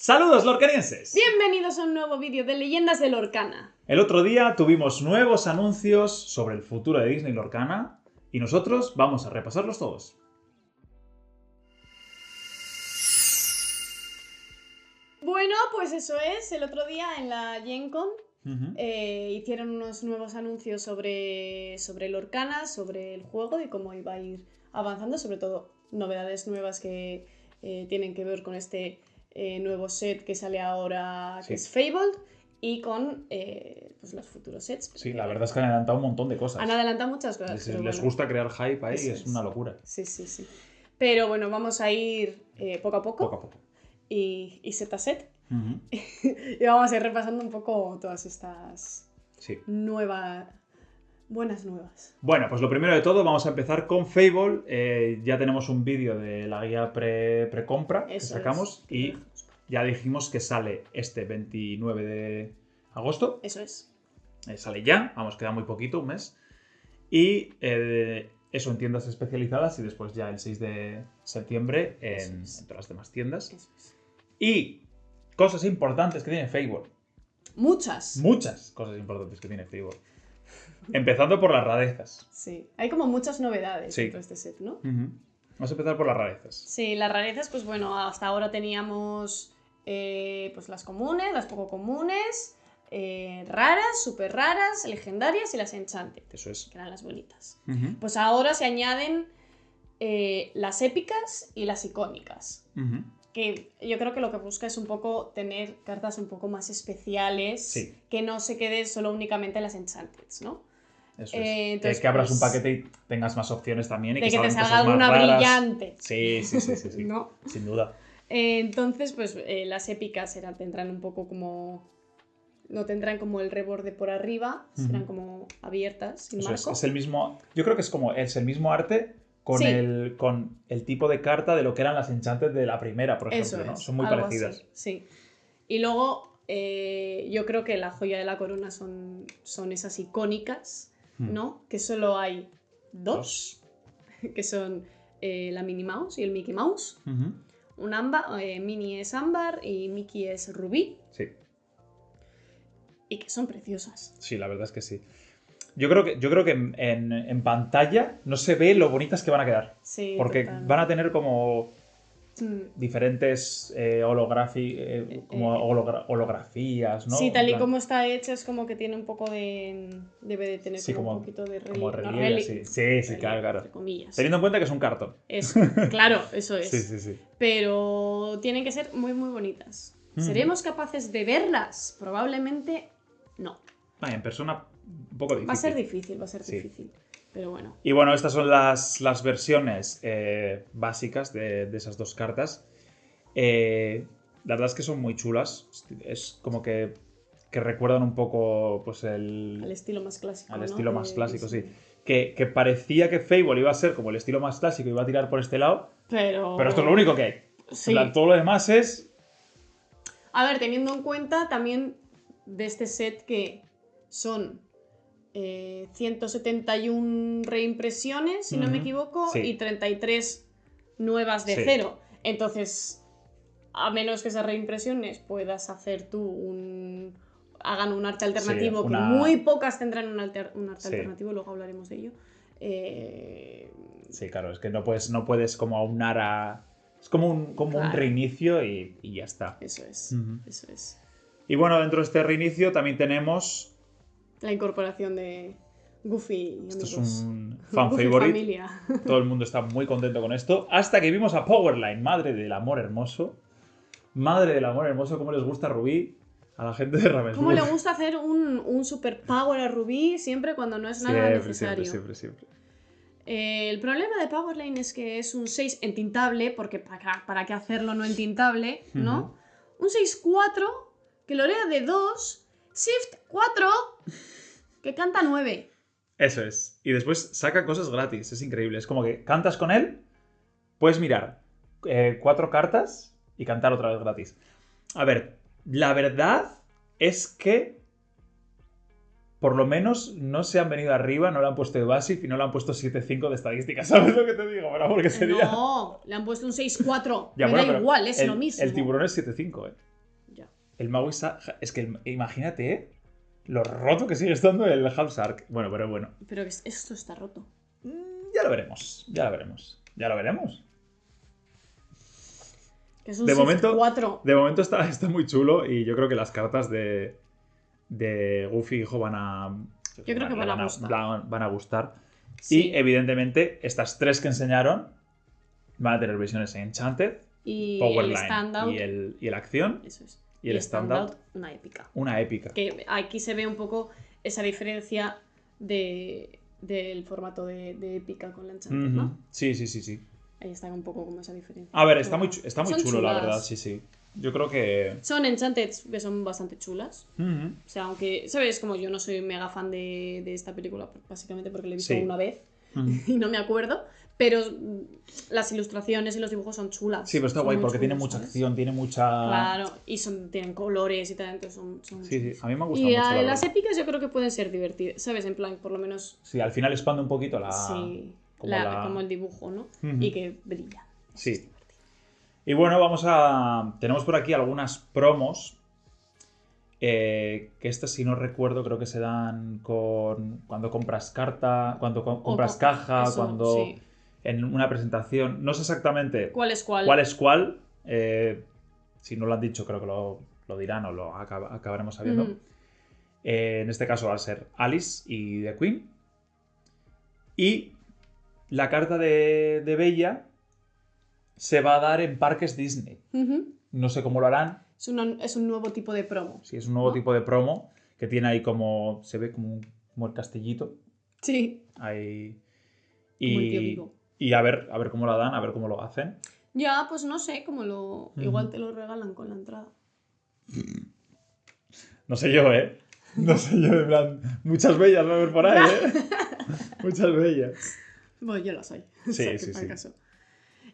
¡Saludos, lorcanienses! Bienvenidos a un nuevo vídeo de Leyendas de Lorcana. El otro día tuvimos nuevos anuncios sobre el futuro de Disney Lorcana y nosotros vamos a repasarlos todos. Bueno, pues eso es. El otro día en la Gen Con hicieron unos nuevos anuncios sobre Lorcana, sobre el juego y cómo iba a ir avanzando, sobre todo novedades nuevas que tienen que ver con este nuevo set que sale ahora, que es Fabled, y con pues los futuros sets. Sí, la verdad es que han adelantado un montón de cosas. Han adelantado muchas cosas. Les gusta crear hype ahí, es una locura. Sí. Pero bueno, vamos a ir poco a poco. Poco a poco. Y set a set. Y vamos a ir repasando un poco todas estas buenas nuevas. Bueno, pues lo primero de todo vamos a empezar con Fable. Ya tenemos un vídeo de la guía precompra que sacamos y ya dijimos que sale este 29 de agosto. Eso es. Sale ya, vamos, queda muy poquito, un mes. Y eso en tiendas especializadas y después ya el 6 de septiembre en todas las demás tiendas. Eso es. Y cosas importantes que tiene Fable. Muchas Cosas importantes que tiene Fable. Empezando por las rarezas. Sí, hay como muchas novedades dentro de este set, ¿no? Vamos a empezar por las rarezas. Sí, las rarezas, pues bueno, hasta ahora teníamos pues las comunes, las poco comunes, raras, súper raras, legendarias y las enchanted. Eso es. Que eran las bonitas. Pues ahora se añaden las épicas y las icónicas. Que yo creo que lo que busca es un poco tener cartas un poco más especiales, que no se quede solo únicamente en las enchanted, ¿no? Eso es. Entonces, que abras un paquete y tengas más opciones también. Y de que te salgan salga cosas una más raras. brillante. Sí. ¿No? Sin duda. Entonces, pues las épicas tendrán un poco como... No tendrán como el reborde por arriba, serán como abiertas, sin Eso marco. es el mismo... Yo creo que es el mismo arte con el tipo de carta de lo que eran las enchantes de la primera, por ejemplo, ¿no? Son muy parecidas. Así, sí. Y luego, yo creo que la joya de la corona son esas icónicas, ¿no? Que solo hay dos. Que son la Minnie Mouse y el Mickey Mouse. Un ámbar, Minnie es ámbar y Mickey es rubí. Sí. Y que son preciosas. Sí, la verdad es que sí. Yo creo que en pantalla no se ve lo bonitas que van a quedar. Sí, porque total. van a tener como diferentes holografías, ¿no? Sí, tal y como está hecha es como que tiene un poco de... Debe de tener como un poquito de relieve. Como relieve, sí, claro. Entre comillas. Teniendo en cuenta que es un cartón. Claro, eso es. Sí. Pero tienen que ser muy, muy bonitas. ¿Seremos capaces de verlas? Probablemente no. En persona un poco difícil. Va a ser difícil. Pero bueno. Y bueno, estas son las versiones básicas de esas dos cartas. La verdad es que son muy chulas. Es como que recuerdan un poco pues al estilo más clásico. Al ¿no? estilo más clásico, sí. Que parecía que Fable iba a ser como el estilo más clásico y iba a tirar por este lado. Pero esto es lo único que hay. Sí. Todo lo demás es... A ver, teniendo en cuenta también de este set que son 171 reimpresiones, si no me equivoco, y 33 nuevas de cero. Entonces, a menos que esas reimpresiones puedas hacer tú hagan un arte alternativo, que muy pocas tendrán un arte alternativo, luego hablaremos de ello. Sí, claro, es que no puedes como aunar a... Es como un reinicio y ya está. Eso es, eso es. Y bueno, dentro de este reinicio también tenemos... la incorporación de Goofy y amigos. Esto es un fan Goofy favorite. Familia. Todo el mundo está muy contento con esto. Hasta que vimos a Powerline, madre del amor hermoso. Madre del amor hermoso, cómo les gusta Rubí a la gente de Ravensburg. ¿Cómo le gusta hacer un super power a Rubí siempre cuando no es nada necesario? Siempre. El problema de Powerline es que es un 6 entintable, porque ¿para qué hacerlo no entintable? ¿No? Un 6-4 que lo lea de 2, Shift 4, que canta 9. Eso es. Y después saca cosas gratis, es increíble. Es como que cantas con él, puedes mirar 4 cartas y cantar otra vez gratis. A ver, la verdad es que por lo menos no se han venido arriba, no le han puesto evasive y no le han puesto 7-5 de estadística. ¿Sabes lo que te digo? Bueno, porque sería... No, le han puesto un 6-4. Ya, Me bueno, da igual, es lo mismo. El tiburón es 7-5, ¿eh? El Maui es que imagínate, ¿eh? Lo roto que sigue estando el Half-Sark. Bueno, pero bueno. Pero esto está roto. Ya lo veremos. Ya lo veremos. Ya lo veremos. Que es un De Sith momento, 4. de momento está muy chulo y yo creo que las cartas de Goofy hijo van a... Yo creo que van a gustar. Van a gustar. Sí. Y evidentemente estas tres que enseñaron van a tener versiones en Enchanted, Y Powerline el standout. y el Acción. Eso es. Y el standout, una épica. una épica. Que aquí se ve un poco esa diferencia del formato de épica con la Enchanted, ¿no? Sí, sí, sí, sí. Ahí está un poco como esa diferencia. A ver, está muy Son chulo, la chulas. verdad, sí, sí. Yo creo que... Son Enchanted que son bastante chulas. Ujú. O sea, aunque, ¿sabes? Como yo no soy mega fan de esta película, básicamente porque la he visto Sí. una vez Ujú. y no me acuerdo. Pero las ilustraciones y los dibujos son chulas. Sí, pero está Son guay muy porque tiene chulos, mucha ¿sabes? acción, tiene mucha... Claro, y tienen colores y tal, entonces son Sí, chulos. sí, a mí me ha gustado Y mucho, la las verdad. épicas yo creo que pueden ser divertidas, ¿sabes? En plan, por lo menos, Sí, al final expande un poquito la... sí, como como el dibujo, ¿no? Ujú. Y que brilla. Eso Sí. es divertido. Y bueno, tenemos por aquí algunas promos. Que estas, si no recuerdo, creo que se dan cuando compras carta, cuando compras caja, eso, cuando sí. en una presentación. No sé exactamente ¿Cuál es cuál? cuál es cuál. Si no lo han dicho, creo que lo dirán o lo acabaremos sabiendo. Ujú. En este caso va a ser Alice y The Queen. Y la carta de Bella se va a dar en parques Disney. Ujú. No sé cómo lo harán. Es un nuevo tipo de promo. Sí, es un nuevo ¿no? tipo de promo que tiene ahí como... Se ve como el castillito. Sí, Ahí. como el tío Vigo. Y a ver cómo la dan, a ver cómo lo hacen. Ya, pues no sé, igual te lo regalan con la entrada. No sé yo, ¿eh? No sé yo, en plan... Muchas bellas va a haber por ahí, ¿eh? Muchas bellas. Bueno, yo las hay. Sí, sí, sí. Caso.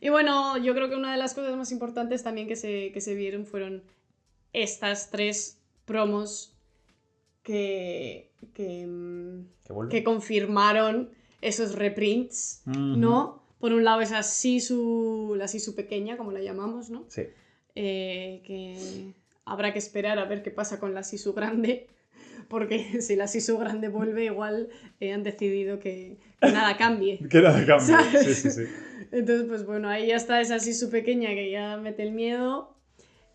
Y bueno, yo creo que una de las cosas más importantes también que se vieron fueron estas tres promos que vuelve. confirmaron esos reprints, ¿no? Por un lado es la Sisu pequeña, como la llamamos, ¿no? Sí. Que habrá que esperar a ver qué pasa con la Sisu grande, porque si la Sisu grande vuelve, igual han decidido que nada cambie. Que nada cambie. ¿Sabes? Sí, sí, sí. Entonces, pues bueno, ahí ya está esa Sisu pequeña que ya mete el miedo.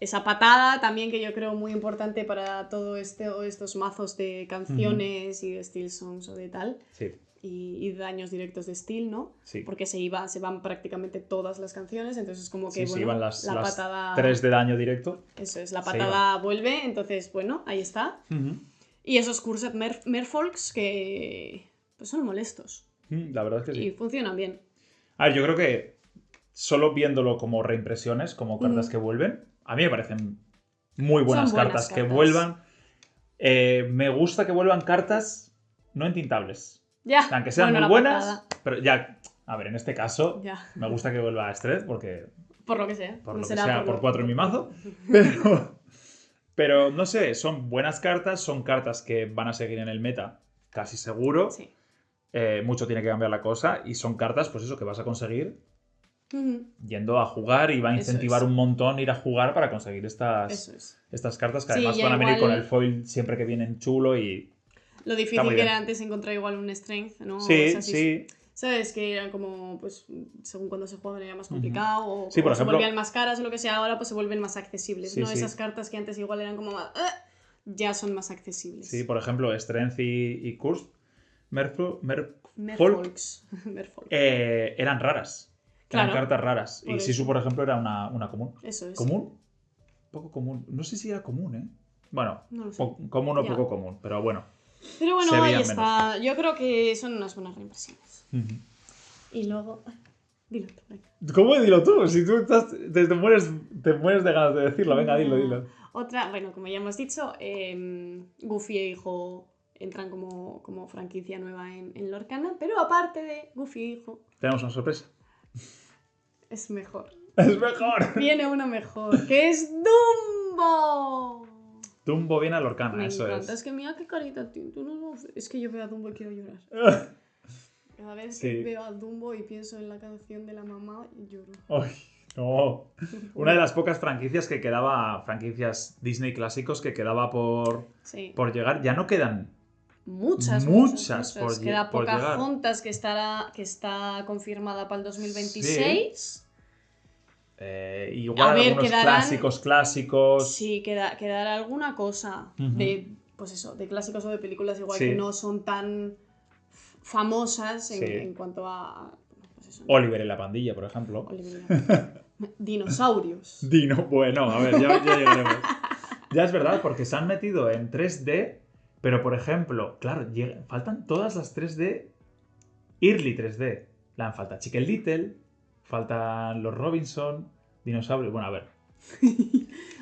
Esa patada también que yo creo muy importante para todo estos mazos de canciones y de Steel Songs o de tal. Sí. Y daños directos de Steel, ¿no? Sí. Porque se van prácticamente todas las canciones, entonces es como que, Sí, bueno, iban las patada... 3 de daño directo. Eso es, la patada vuelve, entonces, bueno, ahí está. Y esos Cursed Merfolks que pues son molestos. La verdad es que sí. Y funcionan bien. A ver, yo creo que solo viéndolo como reimpresiones, como cartas que vuelven, a mí me parecen muy buenas cartas que vuelvan. Me gusta que vuelvan cartas no entintables. Ya, Aunque sean muy buenas, pero ya, a ver, en este caso, me gusta que vuelva a Stress porque... Por lo que sea. Por lo que sea, por 4 en mi mazo. Pero no sé, son buenas cartas, son cartas que van a seguir en el meta, casi seguro. Sí. Mucho tiene que cambiar la cosa y son cartas, pues eso, que vas a conseguir yendo a jugar y va a incentivar un montón ir a jugar para conseguir estas cartas que además van a venir con el foil siempre que vienen chulo y... Lo difícil que era antes encontrar igual un strength, ¿no? Sí, sí. ¿Sabes? Que eran como, pues, según cuando se jugaban era más complicado o, sí, por o ejemplo, se volvían más caras o lo que sea, ahora pues se vuelven más accesibles, sí, ¿no? sí. Esas cartas que antes igual eran como más... ya son más accesibles. Sí, por ejemplo, Strength y Curse, Merfolks. Eran raras. Claro, eran cartas raras. Y eso. Sisu, por ejemplo, era una común. Eso es. ¿Común? Poco común. No sé si era común, ¿eh? Bueno, no lo sé. común o poco común, pero bueno. Pero bueno, ahí está. Menos. Yo creo que son unas buenas reimpresiones. Y luego... Dilo tú, venga. ¿Cómo dilo tú? Si tú te mueres de ganas de decirlo. Venga, dilo. Otra, bueno, como ya hemos dicho, Goofy e Hijo entran como franquicia nueva en Lorcana, pero aparte de Goofy e Hijo... Tenemos una sorpresa. Es mejor. ¡Es mejor! Viene uno mejor, que es Dumbo. Dumbo viene a Lorcana, Me eso encanta. es. Es que mira qué carita, tío. Es que yo veo a Dumbo y quiero llorar. Cada vez que veo a Dumbo y pienso en la canción de la mamá, lloro. Ay, Oh, una de las pocas franquicias que quedaba, franquicias Disney clásicos que quedaba Sí. por llegar. Ya no quedan Muchas. por Queda llegar. Pocahontas que está confirmada para el 2026. Igual A ver, algunos clásicos. Sí, quedará alguna cosa de, pues eso, de clásicos o de películas igual Sí. que no son tan famosas Sí. en cuanto a... pues eso, Oliver y la pandilla, por ejemplo. Dinosaurios. Bueno, a ver, ya llegaremos. Ya es verdad, porque se han metido en 3D, pero por ejemplo, claro, faltan todas las 3D, early 3D. Falta Chicken Little, faltan los Robinson, dinosaurios. Bueno, a ver.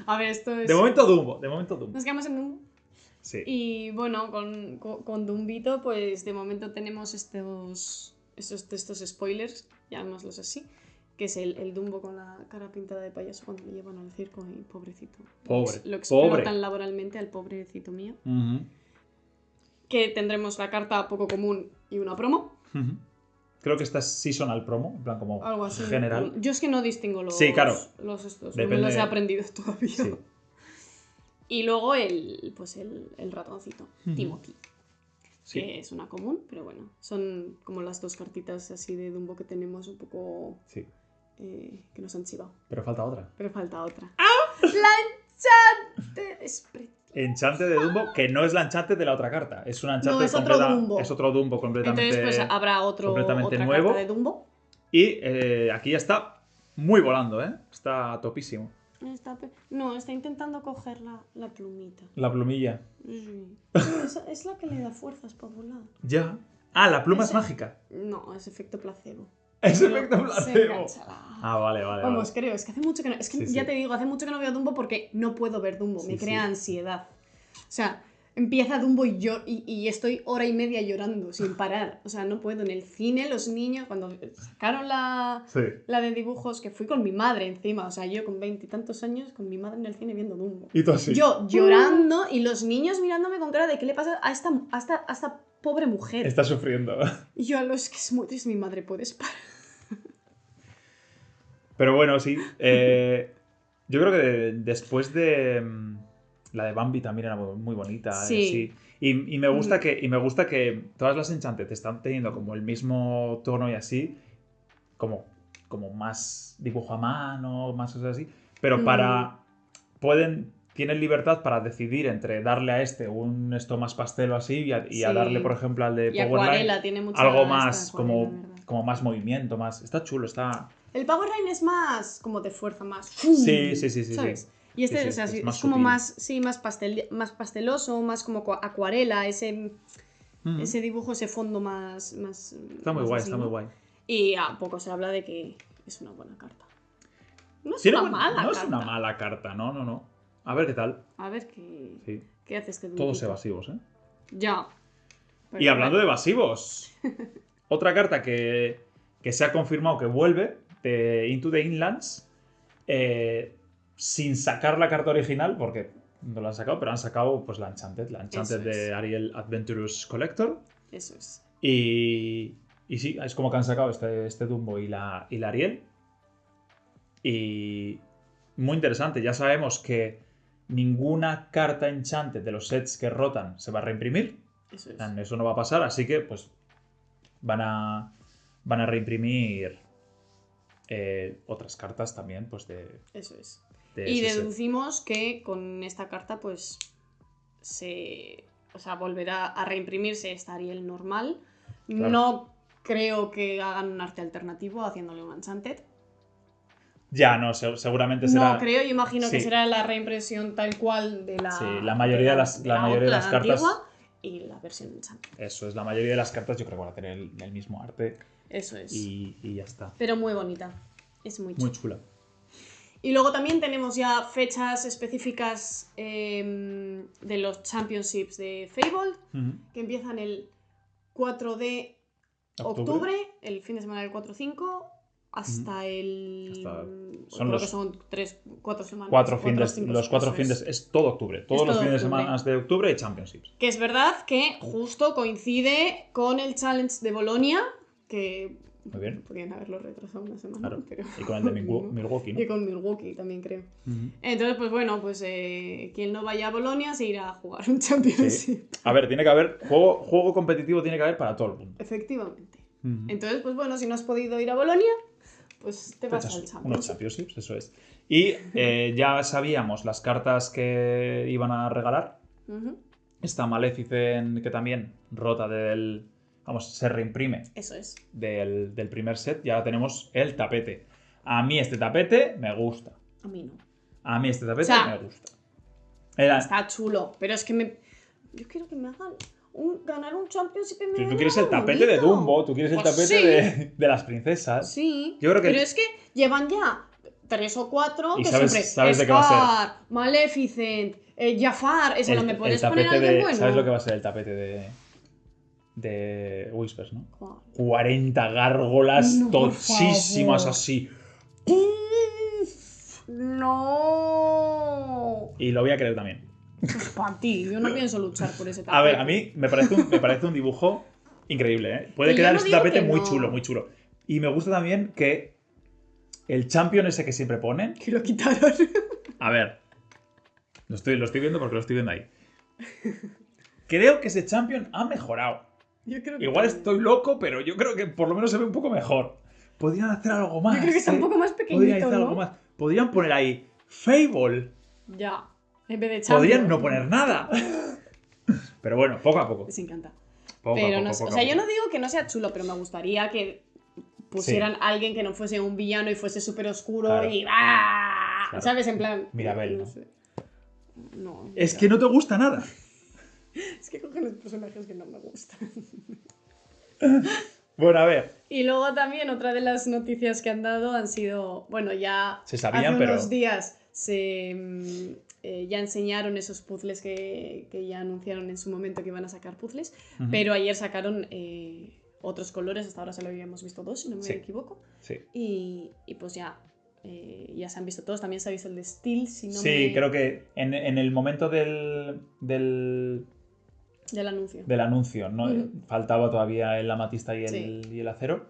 A ver, esto es... De momento Dumbo. Nos quedamos en Dumbo. Sí. Y bueno, con Dumbito, pues de momento tenemos estos spoilers, llamémoslos así, que es el Dumbo con la cara pintada de payaso cuando le llevan al circo y pobrecito. Lo explotan laboralmente al pobrecito mío. Que tendremos la carta poco común y una promo. Creo que estas sí son al promo, en plan como algo así, general. Yo es que no distingo los, sí, claro. Estos, no me los he aprendido todavía. Sí. Y luego el ratoncito, Timothy. Sí. Que es una común, pero bueno, son como las dos cartitas así de Dumbo que tenemos un poco... Sí. Que nos han chivado. Pero falta otra. ¡Ah! ¡La Enchante despreciable! Enchante de Dumbo, que no es la Enchante de la otra carta. Es una Enchante es otro Dumbo. Es otro Dumbo completamente. Entonces, pues habrá otra nuevo. carta de Dumbo. Y aquí ya está muy volando, ¿eh? Está topísimo. Está intentando coger la plumita. La plumilla. Sí. Es la que le da fuerzas para volar. Ya. Ah, la pluma es mágica. No, es efecto placebo. Es efecto placebo. Vale. Vamos, creo. Es que hace mucho que no... Es que ya te digo, hace mucho que no veo Dumbo porque no puedo ver Dumbo. Me crea ansiedad. O sea, empieza Dumbo y estoy hora y media llorando sin parar. O sea, no puedo. En el cine, los niños, cuando sacaron la de dibujos, que fui con mi madre encima. O sea, yo con 20 y tantos años, con mi madre en el cine viendo Dumbo. Y tú así. Yo llorando y los niños mirándome con cara de ¿qué le pasa a esta pobre mujer? Está sufriendo. Y yo a los que es muy triste, mi madre, ¿puedes parar? Pero bueno, sí. Yo creo que después de... La de Bambi también era muy bonita. Sí. Y me gusta que todas las Enchanted están teniendo como el mismo tono y así. Como más dibujo a mano, más cosas así. Pero tienen libertad para decidir entre darle a un esto más pastel o así y a darle, por ejemplo, al de Powerline tiene mucha algo más como más movimiento, más... Está chulo, está... El Powerline es más como de fuerza, más... Sí. ¿sabes? Y este es como sutil. más pasteloso, más como acuarela, ese dibujo, ese fondo más... Está muy guay, está muy guay. Y a poco se habla de que es una buena carta. No es una mala carta. No es una mala carta, no. A ver qué tal. A ver qué hace este dibujito. Todos evasivos, ¿eh? Ya. Y hablando de evasivos, otra carta que se ha confirmado que vuelve de Into the Inlands, sin sacar la carta original, porque no la han sacado, pero han sacado pues la Enchanted de Ariel Adventurous Collector. Eso es. Y sí, es como que han sacado este Dumbo y la Ariel. Y muy interesante, ya sabemos que ninguna carta Enchanted de los sets que rotan se va a reimprimir. Eso no va a pasar, así que pues van a reimprimir otras cartas también, pues de... Eso es. Y deducimos que con esta carta pues volverá a reimprimirse esta Ariel normal. Claro. No creo que hagan un arte alternativo haciéndole un Enchanted. Ya, no, seguramente será... No creo, yo imagino que será la reimpresión tal cual de la... Sí, la mayoría de las cartas... Antigua y la versión Enchanted. Eso es, la mayoría de las cartas yo creo que van a tener el mismo arte. Eso es. Y ya está. Pero muy bonita. Es muy chula. Muy chula. Y luego también tenemos ya fechas específicas de los Championships de Fable, que empiezan el 4 de octubre, el fin de semana del 4-5, hasta creo que son 4 semanas. Los 4 fines, es todo octubre. Todos los fines de semana de octubre hay Championships. Que es verdad que justo coincide con el Challenge de Bolonia, que Muy bien. Podrían haberlo retrasado una semana. Claro. Pero... Y con el de Milwaukee, ¿no? Y con Milwaukee también creo. Entonces, pues bueno, pues quien no vaya a Bolonia se irá a jugar un Championship. Sí. A ver, tiene que haber juego competitivo, tiene que haber para todo el mundo. Efectivamente. Entonces, pues bueno, si no has podido ir a Bolonia, pues te vas al Championship. Unos Championships, eso es. Y ya sabíamos las cartas que iban a regalar. Esta Maleficent que también rota del... Vamos, se reimprime. Eso es. Del primer set. Ya tenemos el tapete. A mí este tapete me gusta. A mí no. A mí este tapete me gusta. Está chulo, pero es que yo quiero que me hagan ganar un Championship y me Tú quieres el tapete de Dumbo, tú quieres el tapete de las princesas. Sí, yo creo que... pero es que llevan ya 3 o 4 y que sabes siempre de qué va a ser. Maleficent, Jafar, eso no me puedes poner a alguien bueno. ¿Sabes lo que va a ser el tapete de Whispers, no? ¿Cuál? 40 gárgolas tochísimas así. No. Y lo voy a querer también. Pues para ti, yo no pienso luchar por ese tapete. A ver, a mí me parece un dibujo increíble, ¿eh? Puede quedar este tapete muy chulo, muy chulo. Y me gusta también que el champion ese que siempre ponen... Que lo quitaron. A ver, lo estoy viendo porque lo estoy viendo ahí. Creo que ese champion ha mejorado. Yo creo que igual estoy loco, pero yo creo que por lo menos se ve un poco mejor. Podrían hacer algo más. Yo creo que está un poco más pequeñito, Podrían hacer algo más. Podrían poner ahí Fable. Ya, en vez de champion. Podrían no poner nada. Pero bueno, poco a poco. Les encanta. Poco pero a poco, no, poco o sea, a yo poco. no digo que no sea chulo, pero me gustaría que pusieran a alguien que no fuese un villano y fuese súper oscuro Claro. y ¡ah! Claro. ¿Sabes? En plan... Mirabel, no ¿no? sé. No, Es que no te gusta nada. Es que cogen los personajes que no me gustan. Bueno, a ver. Y luego también otra de las noticias que han dado han sido... Bueno, ya Se sabían, hace pero... unos días ya enseñaron esos puzzles que ya anunciaron en su momento que iban a sacar puzzles, pero ayer sacaron otros colores, hasta ahora solo habíamos visto 2, si no me equivoco. Sí. Y pues ya se han visto todos, también se ha visto el de Steel, si no creo que en el momento del anuncio. ¿no? Faltaba todavía el amatista y el acero.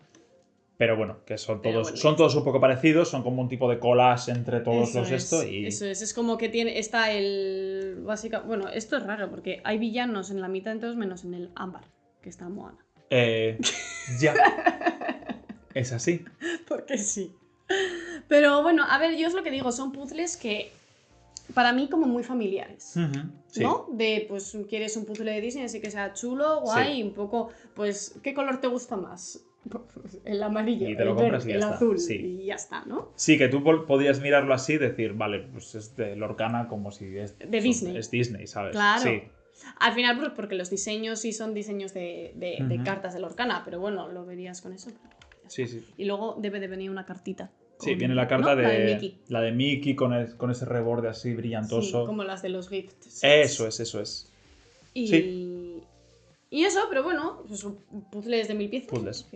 Pero bueno, que son todos un poco parecidos, son como un tipo de collage entre todos Eso es como que está el... Bueno, esto es raro porque hay villanos en la mitad de todos menos en el ámbar, que está Moana. Ya. Es así. Porque sí. Pero bueno, a ver, yo es lo que digo, son puzzles que para mí como muy familiares, Sí. ¿no? De, pues, quieres un puzzle de Disney, así que sea chulo, guay, y un poco, pues, ¿qué color te gusta más? El amarillo, Y te lo el compras verde, y ya el está. azul, Sí. y ya está, ¿no? Sí, que tú podías mirarlo así y decir, vale, pues es de Lorcana como si es... De Disney. Es Disney, ¿sabes? Claro. Sí. Al final, pues, porque los diseños sí son diseños de cartas de Lorcana, pero bueno, lo verías con eso. Sí, sí. Y luego debe de venir una cartita. Sí, viene la carta, ¿no? La de Mickey con ese reborde así brillantoso. Sí, como las de los gift sets. Eso es. Y... Sí. Y eso, pero bueno, pues son puzzles de 1000 piezas. Puzzles.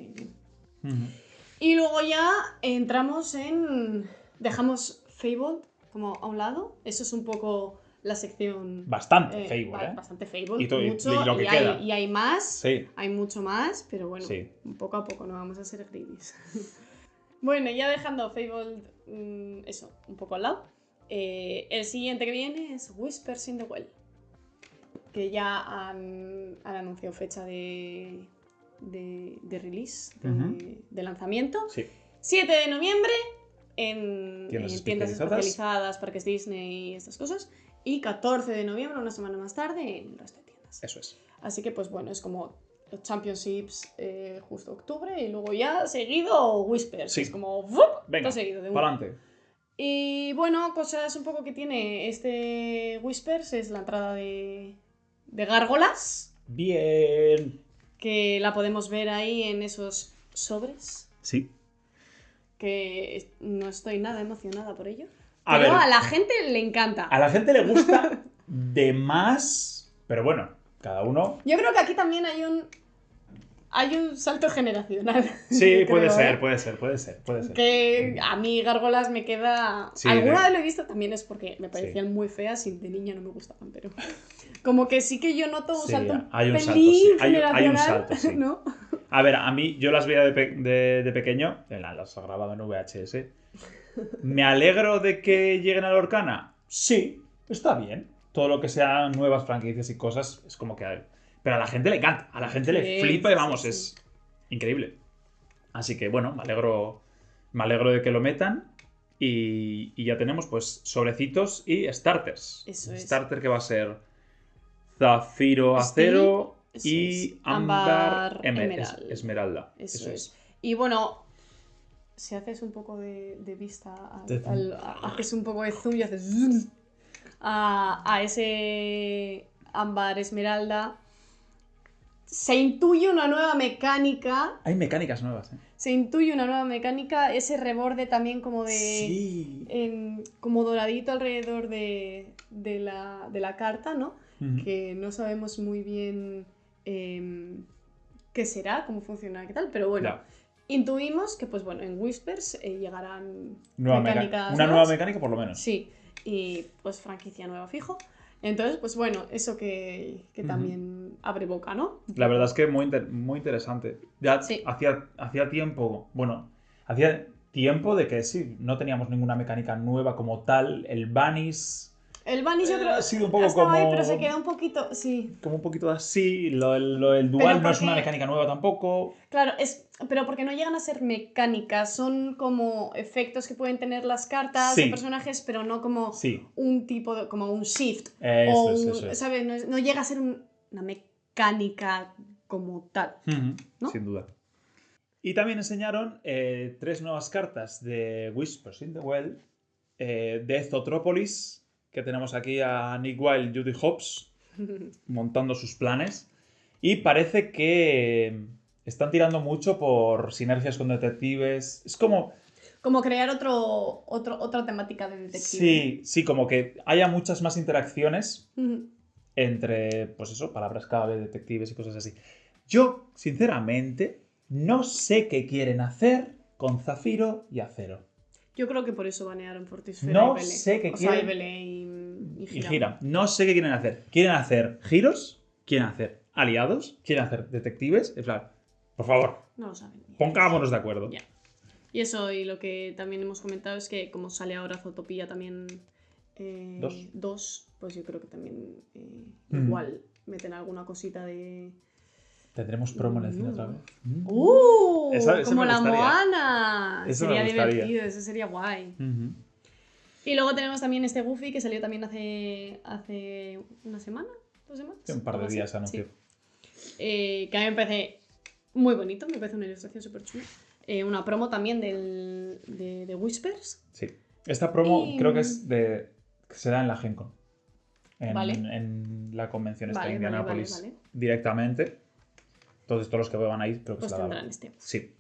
Y luego ya entramos en... Dejamos Fable como a un lado. Eso es un poco la sección... Bastante Fable, ¿eh? Bastante Fable. Y mucho, lo que queda. Y hay más. Sí. Hay mucho más, pero bueno, Sí. poco a poco no vamos a ser greedies. Bueno, ya dejando Fable, eso, un poco al lado. El siguiente que viene es Whispers in the Well. Que ya han anunciado fecha de release, de lanzamiento. Sí. 7 de noviembre en tiendas especializadas. especializadas, parques Disney y estas cosas. Y 14 de noviembre, una semana más tarde, en el resto de tiendas. Eso es. Así que, pues bueno, es como los Championships justo octubre y luego ya seguido Whispers. Sí. Es como ¡vup! Venga, Todo seguido de para una. adelante. Y cosas un poco que tiene este Whispers es la entrada de gárgolas, Bien. que la podemos ver ahí en esos sobres, Sí. que no estoy nada emocionada por ello. A Pero ver. a la gente le encanta. A la gente le gusta de más, pero bueno, cada uno... Yo creo que aquí también hay un salto generacional. Sí, yo puede creo, ser. Que a mí gárgolas me queda... Sí, Alguna vez lo he visto, también es porque me parecían muy feas y de niña no me gustaban, pero... Como que sí que yo noto un Sí, salto hay un salto, pelín sí. Hay un generacional, salto, sí. ¿no? A ver, a mí, yo las veía de pequeño, las grababa en VHS. ¿Me alegro de que lleguen a Lorcana? Sí, está bien. Todo lo que sean nuevas franquicias y cosas es como que... Pero a la gente le encanta, a la gente le flipa y vamos, es increíble. Así que bueno, me alegro de que lo metan y ya tenemos pues sobrecitos y starters. Eso es. Starter que va a ser Zafiro Acero y Ámbar Esmeralda. Eso es. Y bueno, si haces un poco de vista, haces un poco de zoom y haces a ese Ámbar Esmeralda, se intuye una nueva mecánica. Hay mecánicas nuevas, ¿eh? Se intuye una nueva mecánica, ese reborde también como de... Sí. Como doradito alrededor de la carta, ¿no? Uh-huh. Que no sabemos muy bien qué será, cómo funciona, qué tal, pero bueno, Ya. Intuimos que, pues bueno, en Whispers llegarán Una mecánicas nueva mecánica por lo menos. Sí, y pues franquicia nueva fijo. Entonces, pues bueno, eso que también abre boca, ¿no? La verdad es que muy interesante. Ya Sí. hacía tiempo, hacía tiempo de que sí, no teníamos ninguna mecánica nueva como tal. El Vanish... El Vanish yo creo ha sido un poco estaba como... ahí, pero se quedó un poquito, sí. Como un poquito así. El Dual no es una mecánica nueva tampoco. Claro, pero porque no llegan a ser mecánicas, son como efectos que pueden tener las cartas de personajes, pero no como un tipo de, como un shift. Eso es. ¿Sabes? No llega a ser una mecánica como tal. ¿No? Sin duda. Y también enseñaron 3 nuevas cartas de Whispers in the Well, de Zotropolis, que tenemos aquí a Nick Wilde, Judy Hopps, montando sus planes. Y parece que están tirando mucho por sinergias con detectives. Es como... Como crear otra temática de detective. Sí, como que haya muchas más interacciones entre, pues eso, palabras clave, detectives y cosas así. Yo, sinceramente, no sé qué quieren hacer con Zafiro y Acero. Yo creo que por eso banearon Fortisfera no y Bele. Sé qué quieren... sea, Bele y Gira. No sé qué quieren hacer. ¿Quieren hacer giros? ¿Quieren hacer aliados? ¿Quieren hacer detectives? En plan, por favor. No lo saben. Pongámonos de acuerdo. Ya. Y eso, y lo que también hemos comentado es que como sale ahora Zootopia también 2, pues yo creo que también igual meten alguna cosita de... ¿Tendremos promo en el cine otra vez? Esa como la Moana. Eso sería me gustaría. Divertido, eso sería guay. Y luego tenemos también este Goofy que salió también hace una semana, 2 semanas. Sí, un par de días anunció. Sí. Que a mí me parece muy bonito, me parece una ilustración súper chula. Una promo también de Whispers. Sí. Esta promo creo que es que se da en la Gen Con. En la convención esta de Indianápolis. Vale. Directamente. Entonces todos los que van ahí creo que pues se la tendrán dan. Sí.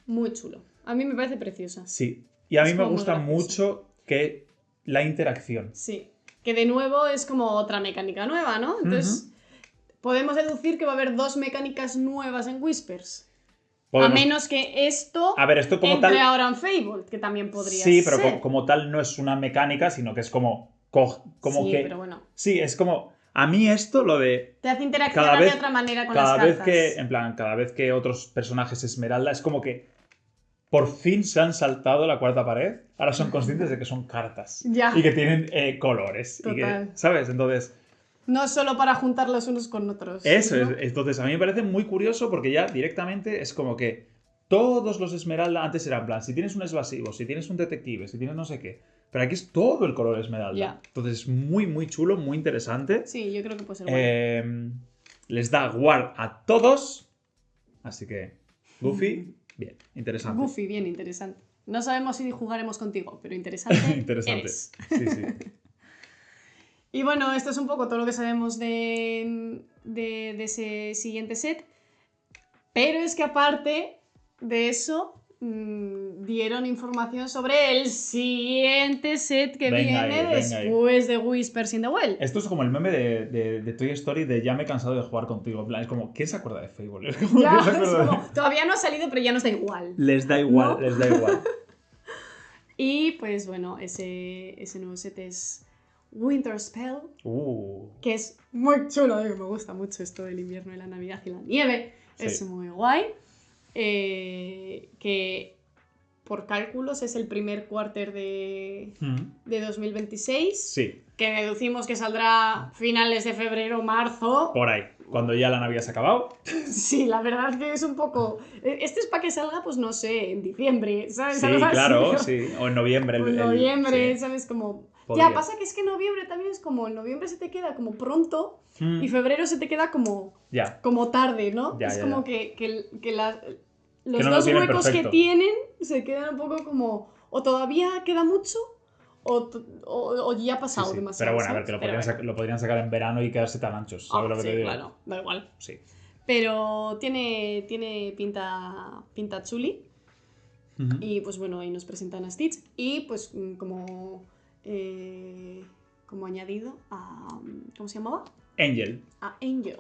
Muy chulo. A mí me parece preciosa. Sí. Y a mí me gusta mucho que la interacción. Sí. Que de nuevo es como otra mecánica nueva, ¿no? Entonces, podemos deducir que va a haber 2 mecánicas nuevas en Whispers. A menos que esto como entre tal... ahora en Fable, que también podría ser. Sí, pero como tal no es una mecánica, sino que es como sí, que... pero bueno. Sí, es como... A mí esto, lo de... Te hace interaccionar de otra manera con las cartas. Cada vez que otros personajes Esmeralda, es como que por fin se han saltado la cuarta pared. Ahora son conscientes de que son cartas. Ya. Y que tienen colores. Total. ¿Sabes? Entonces... No solo para juntarlos unos con otros. Eso ¿no? es. Entonces a mí me parece muy curioso porque ya directamente es como que todos los Esmeralda antes eran en plan, si tienes un evasivo, si tienes un detective, si tienes no sé qué. Pero aquí es todo el color Esmeralda. Yeah. Entonces es muy, muy chulo, muy interesante. Sí, yo creo que puede ser bueno. Les da guard a todos. Así que, Goofy, bien, interesante. Goofy, bien, interesante. No sabemos si jugaremos contigo, pero interesante. Interesante. Eres. Sí. Y bueno, esto es un poco todo lo que sabemos de ese siguiente set. Pero es que aparte de eso, dieron información sobre el siguiente set que viene después de Whispers in the Well. Esto es como el meme de Toy Story de ya me he cansado de jugar contigo. En plan, es como, ¿quién se acuerda de Fable? Todavía no ha salido, pero ya nos da igual. Les da igual, ¿no? Les da igual. Y pues bueno, ese nuevo set es Winter Spell, que es muy chulo, me gusta mucho esto del invierno y la Navidad y la nieve, sí. Es muy guay. que por cálculos es el primer quarter de 2026. Sí. Que deducimos que saldrá finales de febrero, marzo. Por ahí, cuando ya la Navidad se ha acabado. Sí, la verdad que es un poco... Este es para que salga, pues no sé, en diciembre, ¿sabes? Sí, Algo así, claro, ¿no? sí. O en noviembre. O en noviembre, sí. ¿sabes? Como... Podría. Ya, pasa que es que noviembre también es como... En noviembre se te queda como pronto Mm. y febrero se te queda como... Ya. Como tarde, ¿no? Ya, es ya, como ya. que los Que no lo dos tienen huecos perfecto. que tienen se quedan un poco como... O todavía queda mucho o ya ha Sí, pasado sí. demasiado, Pero bueno, a ver, ¿sabes? que lo Pero podrían, bueno. lo podrían sacar en verano y quedarse tan anchos. ¿Sabes lo que Sí, te digo? claro, da igual. Sí. Pero tiene pinta chuli. Ujú. Y pues bueno, ahí nos presentan a Stitch. Y pues como añadido a... ¿Cómo se llamaba? Angel. A Angel.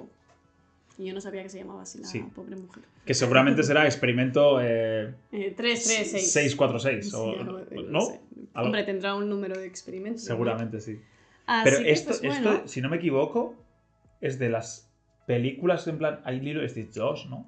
Y yo no sabía que se llamaba así la Sí. pobre mujer. Que seguramente será experimento 336. 646. Sí, O, no sé. Algo. Hombre, tendrá un número de experimentos. Seguramente sí. Así Pero que, esto, pues bueno. si no me equivoco, es de las películas en plan. Hay Lilo y Stitch 2, ¿no?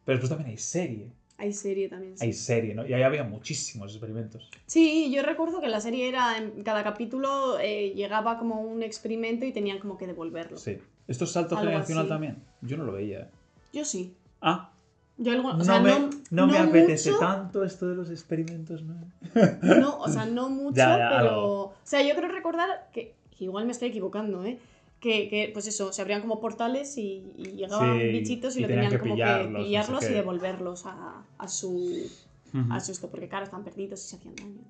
Pero después también hay serie. Hay serie también, sí. Hay serie, ¿no? Y ahí había muchísimos experimentos. Sí, yo recuerdo que la serie era, en cada capítulo llegaba como un experimento y tenían como que devolverlo. Sí. ¿Esto es salto Algo generacional así. también? Yo no lo veía. Yo sí. Ah, Yo algo, o no sea, no me apetece mucho, tanto esto de los experimentos, ¿no? no, o sea, no mucho, Ya, pero... algo. O sea, yo creo recordar que igual me estoy equivocando, ¿eh? Que pues eso, se abrían como portales y llegaban Sí, bichitos y lo tenían tenían como pillarlos, que no sé pillarlos qué. y devolverlos a su Ujú. esto, porque claro, están perdidos y se hacían daño.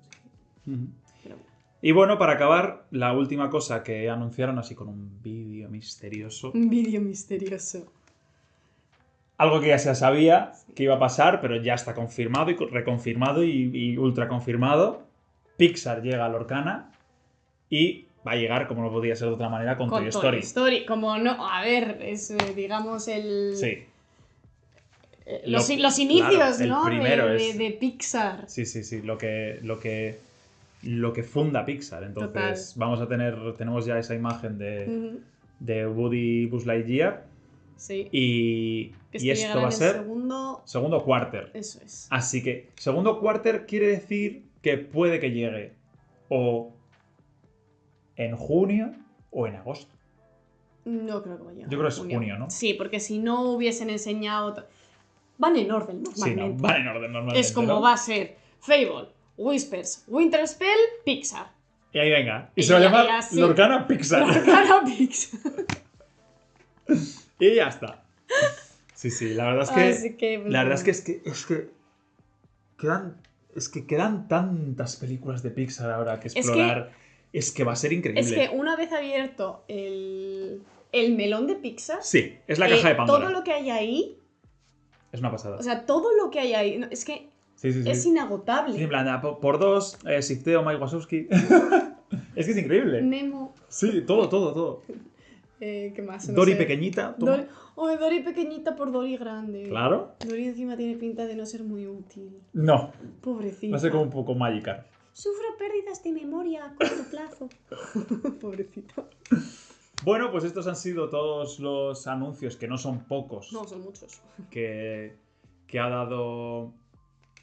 Ujú. Pero bueno. Y bueno, para acabar, la última cosa que anunciaron así con un vídeo misterioso. Un vídeo misterioso. Algo que ya se sabía que iba a pasar, pero ya está confirmado y reconfirmado y ultra confirmado. Pixar llega a Lorcana y va a llegar, como no podía ser de otra manera, con Toy Story. Como no, a ver, es digamos el... Sí. Los Claro, inicios, el ¿no? primero es... de Pixar. Sí, sí, sí. Lo que funda Pixar. Entonces, Total. tenemos ya esa imagen Ujú. de Woody y Buzz Lightyear. Sí. Y Esto esto llegará va a en el ser segundo quarter. Eso es. Así que segundo quarter quiere decir que puede que llegue o en junio o en agosto. No creo que vaya a llegar. Yo creo que es junio, ¿no? Sí, porque si no hubiesen enseñado... Van en orden normalmente. Sí, no, van en orden normalmente. Es como ¿no? va a ser Fable, Whispers, Winter Spell, Pixar. Y ahí venga. Y Y se va a ya- llamar y así. Lorcana Pixar. Lorcana Pixar. Y ya está. Sí, sí, la verdad es que. Así que, pues, la verdad bueno. es que quedan. Es que quedan tantas películas de Pixar ahora que explorar. Es que va a ser increíble. Es que una vez abierto el melón de Pixar... Sí, es la caja de Pandora. Todo lo que hay ahí... Es una pasada. O sea, todo lo que hay ahí... Es que Sí, sí, sí. es inagotable. Sí, en plan, por dos, Sifteo, Mike Wazowski. Es que es increíble. Nemo... Sí, todo. ¿Qué más? Dory pequeñita. Toma. Dory pequeñita por Dory grande. Claro. Dory encima tiene pinta de no ser muy útil. No. Pobrecita. Va a ser como un poco Magikarp. Sufro pérdidas de memoria a corto plazo. Pobrecita. Bueno, pues estos han sido todos los anuncios, que no son pocos, No, son muchos. que ha dado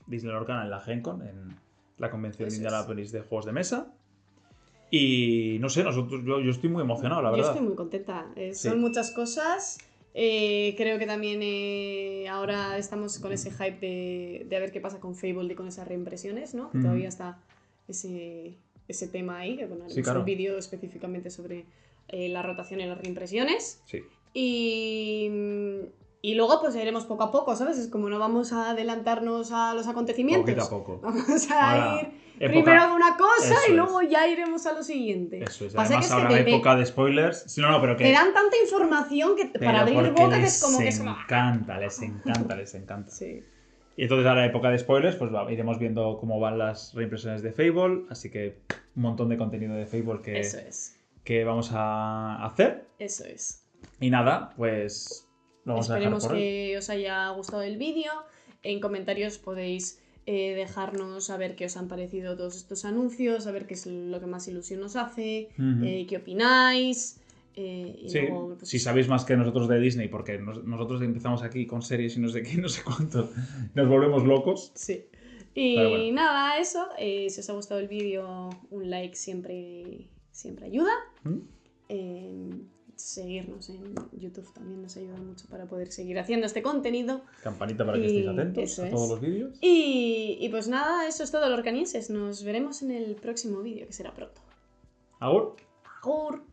Disney Lorcana en la Gen Con, en la convención de Indianapolis de juegos de mesa. Y no sé, yo estoy muy emocionado, la verdad. Yo estoy muy contenta. Sí. Son muchas cosas. Creo que también ahora estamos con ese hype de a ver qué pasa con Fable y con esas reimpresiones, ¿no? Que todavía está ese tema ahí, que bueno, haremos un vídeo específicamente sobre la rotación y las reimpresiones. Sí. Y luego pues iremos poco a poco, ¿sabes? Es como no vamos a adelantarnos a los acontecimientos. Poquito a poco. Vamos a ahora, ir primero con una cosa y luego ya iremos a lo siguiente. Eso es. Pasa Además, que ahora época de spoilers. Sí, no, pero que... Te dan tanta información que para abrir boca que es como que... les encanta. Sí. Y entonces ahora época de spoilers, pues iremos viendo cómo van las reimpresiones de Fable. Así que un montón de contenido de Fable que vamos a hacer. Eso es. Y nada, pues... Esperemos que os haya gustado el vídeo. En comentarios podéis dejarnos saber qué os han parecido todos estos anuncios, saber qué es lo que más ilusión nos hace, qué opináis. Y sí, luego, pues, si sabéis más que nosotros de Disney, porque nosotros empezamos aquí con series y no sé qué, no sé cuánto, nos volvemos locos. Sí. Y Pero bueno. nada, eso. Si os ha gustado el vídeo, un like siempre ayuda. Seguirnos en YouTube también nos ayuda mucho para poder seguir haciendo este contenido. Campanita para que estéis atentos a todos los vídeos. Y pues nada, eso es todo, lorcanienses. Nos veremos en el próximo vídeo, que será pronto. Agur. Agur.